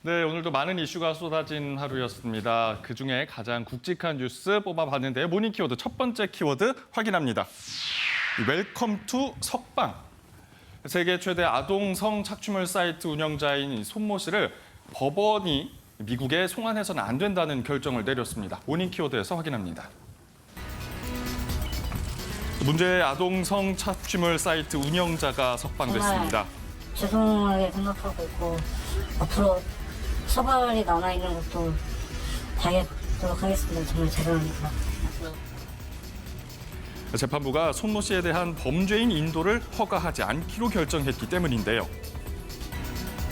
네, 오늘도 많은 이슈가 쏟아진 하루였습니다. 그중에 가장 굵직한 뉴스 뽑아봤는데요. 모닝 키워드 첫 번째 키워드 확인합니다. 웰컴 투 석방. 세계 최대 아동 성착취물 사이트 운영자인 손모 씨를 법원이 미국에 송환해서는 안 된다는 결정을 내렸습니다. 모닝 키워드에서 확인합니다. 문제의 아동 성착취물 사이트 운영자가 석방됐습니다. 죄송하게 생각하고 있고 앞으로 처벌이 남아있는 것도 다하도록 하겠습니다. 정말 죄송합니다. 재판부가 손모 씨에 대한 범죄인 인도를 허가하지 않기로 결정했기 때문인데요.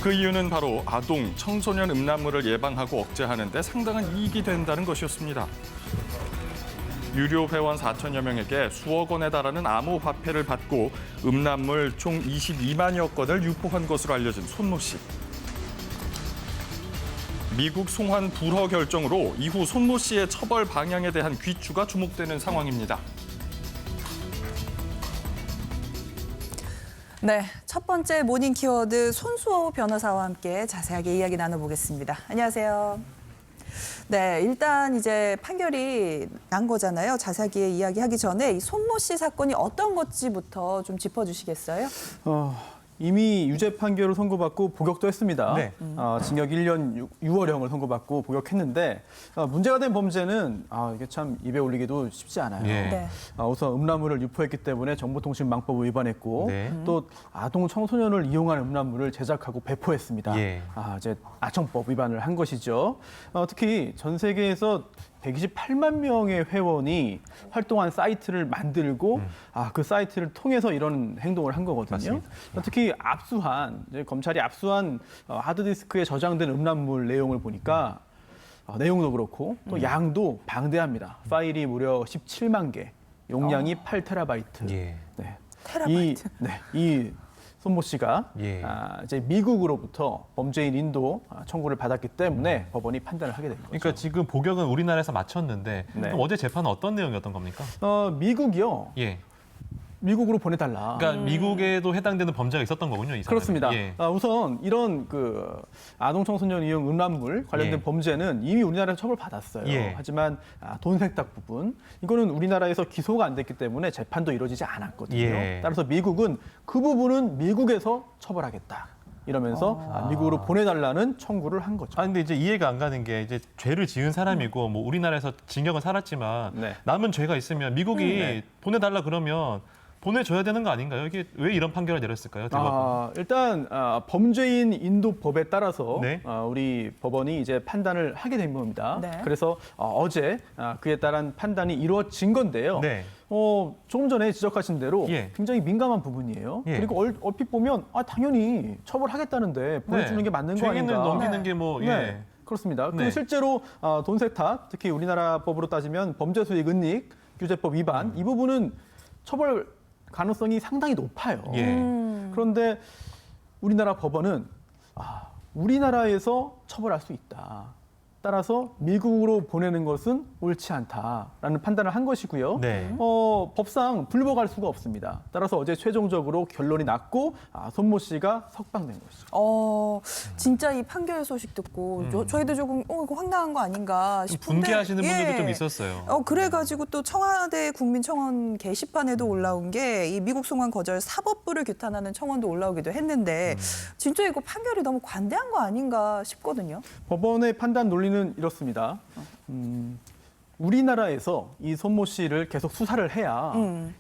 그 이유는 바로 아동, 청소년 음란물을 예방하고 억제하는 데 상당한 이익이 된다는 것이었습니다. 유료 회원 4천여 명에게 수억 원에 달하는 암호화폐를 받고 음란물 총 22만여 건을 유포한 것으로 알려진 손모 씨. 미국 송환 불허 결정으로 이후 손모 씨의 처벌 방향에 대한 귀추가 주목되는 상황입니다. 네, 첫 번째 모닝 키워드 손수호 변호사와 함께 자세하게 이야기 나눠보겠습니다. 안녕하세요. 네, 일단 이제 판결이 난 거잖아요. 자세하게 이야기하기 전에 이 손모 씨 사건이 어떤 건지부터 좀 짚어주시겠어요? 이미 유죄 판결을 선고받고 복역도 했습니다. 네. 징역 1년 6월형을 선고받고 복역했는데 문제가 된 범죄는 이게 참 입에 올리기도 쉽지 않아요. 예. 네. 우선 음란물을 유포했기 때문에 정보통신망법을 위반했고 네. 또 아동 청소년을 이용한 음란물을 제작하고 배포했습니다. 예. 이제 아청법 위반을 한 것이죠. 특히 전 세계에서 128만 명의 회원이 활동한 사이트를 만들고 그 사이트를 통해서 이런 행동을 한 거거든요. 맞습니다. 특히 이제 검찰이 압수한 하드디스크에 저장된 음란물 내용을 보니까 내용도 그렇고 또 양도 방대합니다. 파일이 무려 17만 개, 용량이 8테라바이트. 예. 네. 테라바이트. 이 손모 씨가 예. 이제 미국으로부터 범죄인 인도 청구를 받았기 때문에 법원이 판단을 하게 된 거죠. 그러니까 지금 복역은 우리나라에서 마쳤는데 네. 그럼 어제 재판은 어떤 내용이었던 겁니까? 미국이요. 예. 미국으로 보내달라. 그러니까 미국에도 해당되는 범죄가 있었던 거군요, 이 사람이. 그렇습니다. 예. 우선 이런 아동 청소년 이용 음란물 관련된 예. 범죄는 이미 우리나라에서 처벌받았어요. 예. 하지만 돈 세탁 부분 이거는 우리나라에서 기소가 안 됐기 때문에 재판도 이루어지지 않았거든요. 예. 따라서 미국은 그 부분은 미국에서 처벌하겠다. 이러면서 미국으로 보내달라는 청구를 한 거죠. 근데 이제 이해가 안 가는 게 이제 죄를 지은 사람이고 뭐 우리나라에서 징역은 살았지만 네. 남은 죄가 있으면 미국이 네. 보내달라 그러면 보내줘야 되는 거 아닌가요? 이게 왜 이런 판결을 내렸을까요? 대법원. 일단 범죄인 인도법에 따라서 네. 우리 법원이 이제 판단을 하게 된 겁니다. 네. 그래서 어제 그에 따른 판단이 이루어진 건데요. 네. 조금 전에 지적하신 대로 예. 굉장히 민감한 부분이에요. 예. 그리고 얼핏 보면 당연히 처벌하겠다는데 보내주는 게 맞는 거 죄인을 아닌가. 넘기는 게 뭐, 예. 네. 그렇습니다. 네. 그리고 실제로 돈 세탁, 특히 우리나라 법으로 따지면 범죄 수익 은닉 규제법 위반 이 부분은 처벌 가능성이 상당히 높아요. 예. 그런데 우리나라 법원은 우리나라에서 처벌할 수 있다. 따라서 미국으로 보내는 것은 옳지 않다라는 판단을 한 것이고요. 네. 법상 불복할 수가 없습니다. 따라서 어제 최종적으로 결론이 났고 손모 씨가 석방된 것이죠. 진짜 이 판결 소식 듣고 저희도 조금 이거 황당한 거 아닌가 싶은데 분개하시는 분들도 좀 있었어요. 그래가지고 또 청와대 국민청원 게시판에도 올라온 게 이 미국 송환 거절 사법부를 규탄하는 청원도 올라오기도 했는데 진짜 이거 판결이 너무 관대한 거 아닌가 싶거든요. 법원의 판단 논리는 이렇습니다. 우리나라에서 이 손모 씨를 계속 수사를 해야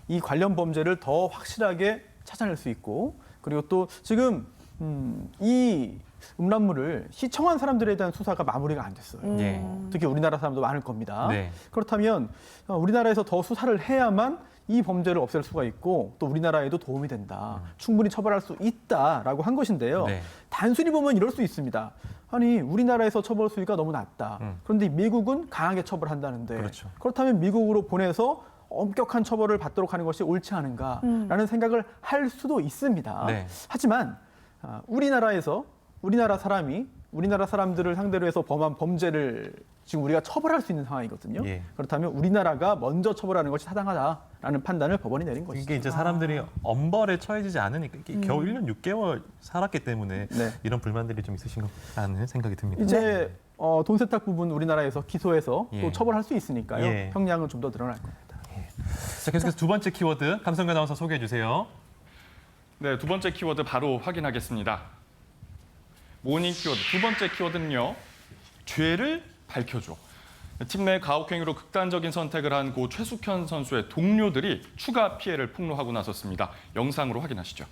이 관련 범죄를 더 확실하게 찾아낼 수 있고 그리고 또 지금 이 음란물을 시청한 사람들에 대한 수사가 마무리가 안 됐어요. 예. 특히 우리나라 사람도 많을 겁니다. 네. 그렇다면 우리나라에서 더 수사를 해야만 이 범죄를 없앨 수가 있고 또 우리나라에도 도움이 된다. 충분히 처벌할 수 있다라고 한 것인데요. 네. 단순히 보면 이럴 수 있습니다. 아니 우리나라에서 처벌 수위가 너무 낮다. 그런데 미국은 강하게 처벌한다는데 그렇죠. 그렇다면 미국으로 보내서 엄격한 처벌을 받도록 하는 것이 옳지 않은가라는 생각을 할 수도 있습니다. 네. 하지만 우리나라에서 우리나라 사람이 우리나라 사람들을 상대로 해서 범한 범죄를 지금 우리가 처벌할 수 있는 상황이거든요. 예. 그렇다면 우리나라가 먼저 처벌하는 것이 타당하다라는 판단을 법원이 내린 것이죠. 이게 이제 사람들이 엄벌에 처해지지 않으니까 이게 겨우 1년 6개월 살았기 때문에 네. 이런 불만들이 좀 있으신 것 같다는 생각이 듭니다. 이제 돈 세탁 부분 우리나라에서 기소해서 예. 또 처벌할 수 있으니까요. 예. 형량은 좀 더 늘어날 겁니다. 자, 계속해서 두 번째 키워드 감성규 아나운서 소개해 주세요. 네, 두 번째 키워드 바로 확인하겠습니다. 모닝 키워드 두 번째 키워드는요. 죄를 밝혀줘. 팀 내 가혹행위로 극단적인 선택을 한 고 최숙현 선수의 동료들이 추가 피해를 폭로하고 나섰습니다. 영상으로 확인하시죠.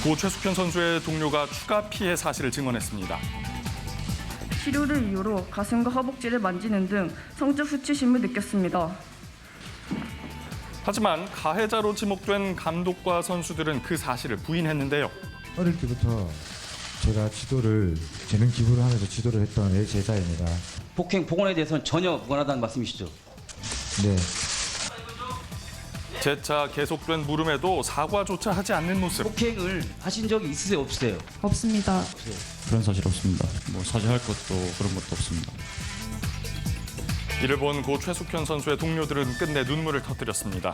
고 최숙현 선수의 동료가 추가 피해 사실을 증언했습니다. 치료를 이유로 가슴과 허벅지를 만지는 등 성적 수치심을 느꼈습니다. 하지만 가해자로 지목된 감독과 선수들은 그 사실을 부인했는데요. 어릴 때부터 제가 재능 기부를 하면서 지도를 했던 애 제자입니다. 폭행, 폭언에 대해서는 전혀 무관하다는 말씀이시죠? 네. 재차 계속된 물음에도 사과조차 하지 않는 모습. 폭행을 하신 적이 있으세요, 없으세요? 없습니다. 그런 사실 없습니다. 뭐 사죄할 것도 그런 것도 없습니다. 이를 본 고 최숙현 선수의 동료들은 끝내 눈물을 터뜨렸습니다.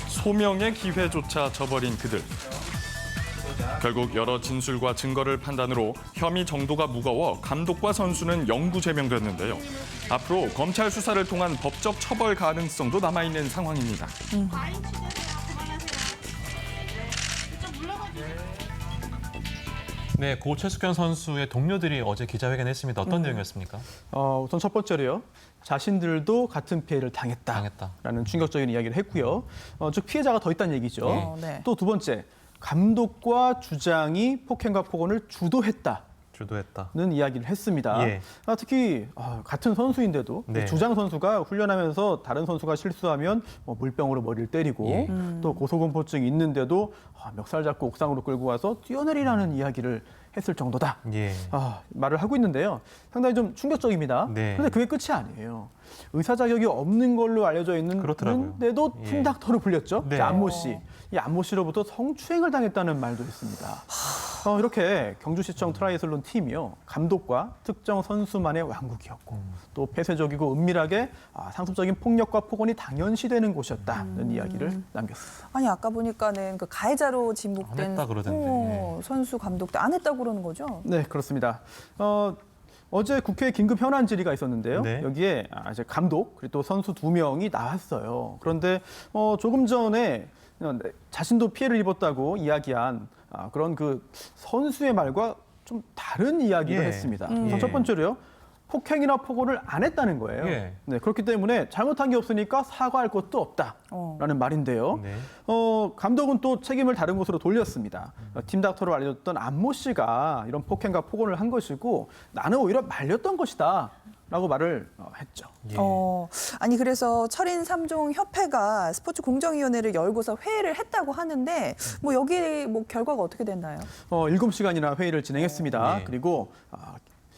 소명의 기회조차 저버린 그들. 결국 여러 진술과 증거를 판단으로 혐의 정도가 무거워 감독과 선수는 영구 제명됐는데요. 앞으로 검찰 수사를 통한 법적 처벌 가능성도 남아있는 상황입니다. 네, 고 최숙현 선수의 동료들이 어제 기자회견했습니다. 어떤 내용이었습니까? 우선 첫 번째로요. 자신들도 같은 피해를 당했다라는 충격적인 이야기를 했고요. 즉 피해자가 더 있다는 얘기죠. 네. 또 두 번째, 감독과 주장이 폭행과 폭언을 주도했다는 주도했다. 이야기를 했습니다. 예. 특히 같은 선수인데도 네. 주장 선수가 훈련하면서 다른 선수가 실수하면 물병으로 머리를 때리고 예. 또 고소공포증이 있는데도 멱살 잡고 옥상으로 끌고 와서 뛰어내리라는 이야기를 했을 정도다. 예. 말을 하고 있는데요. 상당히 좀 충격적입니다. 네. 그런데 그게 끝이 아니에요. 의사 자격이 없는 걸로 알려져 그렇더라고요. 있는데도 예. 팀닥터로 불렸죠. 네. 안모 씨. 이 안모 씨로부터 성추행을 당했다는 말도 있습니다. 이렇게 경주시청 트라이애슬론 팀이요. 감독과 특정 선수만의 왕국이었고 또 폐쇄적이고 은밀하게 상습적인 폭력과 폭언이 당연시되는 곳이었다는 이야기를 남겼습니다. 아니 아까 보니까는 그 가해자로 안 지목된 했다 그러던데. 선수 감독도 안 했다고 그러는 거죠? 네, 그렇습니다. 어제 국회에 긴급 현안 질의가 있었는데요. 네. 여기에 이제 감독 그리고 또 선수 2명이 나왔어요. 그런데 조금 전에 자신도 피해를 입었다고 이야기한 그런 그 선수의 말과 좀 다른 이야기를 예. 했습니다. 예. 첫 번째로요. 폭행이나 폭언을 안 했다는 거예요. 예. 네, 그렇기 때문에 잘못한 게 없으니까 사과할 것도 없다라는 말인데요. 네. 감독은 또 책임을 다른 곳으로 돌렸습니다. 팀닥터로 알려졌던 안모 씨가 이런 폭행과 폭언을 한 것이고 나는 오히려 말렸던 것이다. 라고 말을 했죠. 예. 아니 그래서 철인 3종 협회가 스포츠 공정위원회를 열고서 회의를 했다고 하는데 뭐 여기 뭐 결과가 어떻게 됐나요? 7시간이나 회의를 진행했습니다. 네. 그리고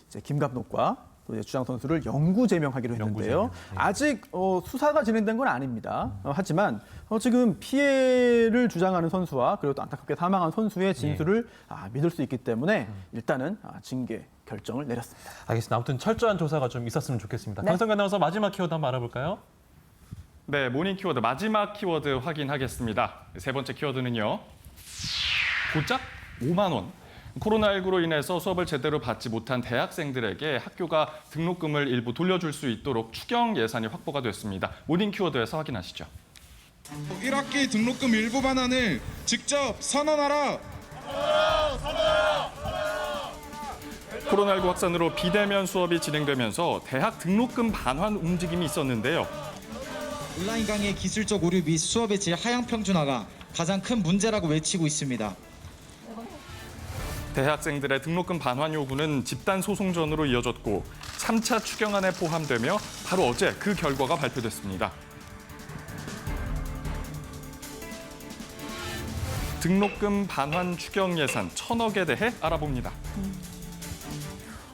이제 김 감독과 또 이제 주장 선수를 영구 제명하기로 했는데요. 영구 제명. 네. 아직 수사가 진행된 건 아닙니다. 하지만 지금 피해를 주장하는 선수와 그리고 또 안타깝게 사망한 선수의 진술을 믿을 수 있기 때문에 일단은 징계 결정을 내렸습니다. 알겠습니다. 아무튼 철저한 조사가 좀 있었으면 좋겠습니다. 네. 강성규 아나운서 마지막 키워드 한번 알아볼까요? 네, 모닝 키워드 마지막 키워드 확인하겠습니다. 세 번째 키워드는요. 고작 5만 원. 코로나19로 인해서 수업을 제대로 받지 못한 대학생들에게 학교가 등록금을 일부 돌려줄 수 있도록 추경 예산이 확보가 됐습니다. 모닝 키워드에서 확인하시죠. 1학기 등록금 일부 반환을 직접 선언하라. 코로나19 확산으로 비대면 수업이 진행되면서 대학 등록금 반환 움직임이 있었는데요. 온라인 강의의 기술적 오류 및 수업의 질 하향 평준화가 가장 큰 문제라고 외치고 있습니다. 대학생들의 등록금 반환 요구는 집단 소송전으로 이어졌고 3차 추경안에 포함되며 바로 어제 그 결과가 발표됐습니다. 등록금 반환 추경 예산 1,000억에 대해 알아봅니다.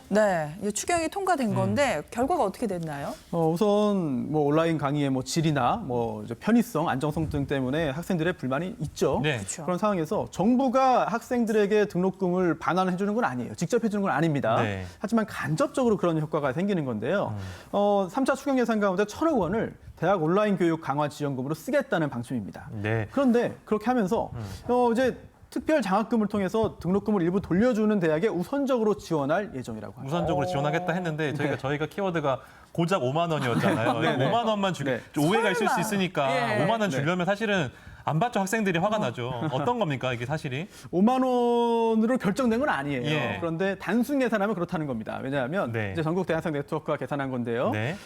네, 이제 추경이 통과된 건데 결과가 어떻게 됐나요? 우선 뭐 온라인 강의의 뭐 질이나 뭐 이제 편의성, 안정성 등 때문에 학생들의 불만이 있죠. 네. 그렇죠. 그런 상황에서 정부가 학생들에게 등록금을 반환해 주는 건 아니에요. 직접 해주는 건 아닙니다. 네. 하지만 간접적으로 그런 효과가 생기는 건데요. 3차 추경 예산 가운데 1,000억 원을 대학 온라인 교육 강화 지원금으로 쓰겠다는 방침입니다. 네. 그런데 그렇게 하면서 이제 특별 장학금을 통해서 등록금을 일부 돌려주는 대학에 우선적으로 지원할 예정이라고 합니다. 우선적으로 지원하겠다 했는데 저희가 키워드가 고작 5만 원이었잖아요. 네, 네. 5만 원만 네. 오해가 있을 수 설마. 있으니까 예. 5만 원 네. 주려면 사실은 안 받죠. 학생들이 화가 나죠. 어떤 겁니까 이게 사실이? 5만 원으로 결정된 건 아니에요. 예. 그런데 단순 계산하면 그렇다는 겁니다. 왜냐하면 네. 이제 전국 대학생 네트워크가 계산한 건데요. 네.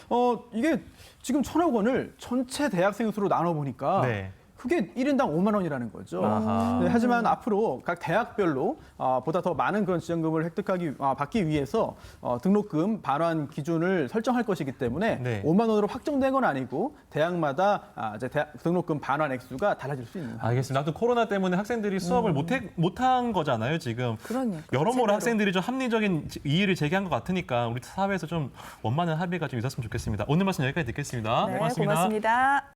이게 지금 1,000억 원을 전체 대학생 수로 나눠 보니까 네. 그게 1인당 5만 원이라는 거죠. 아하. 네, 하지만 앞으로 각 대학별로 보다 더 많은 그런 지원금을 받기 위해서 등록금 반환 기준을 설정할 것이기 때문에 네. 5만 원으로 확정된 건 아니고 대학마다 이제 등록금 반환 액수가 달라질 수 있는. 알겠습니다. 아무튼 코로나 때문에 학생들이 수업을 못한 거잖아요, 지금. 그러니까. 여러모로 제대로. 학생들이 좀 합리적인 이의를 제기한 것 같으니까 우리 사회에서 좀 원만한 합의가 좀 있었으면 좋겠습니다. 오늘 말씀 여기까지 듣겠습니다. 네, 고맙습니다. 고맙습니다.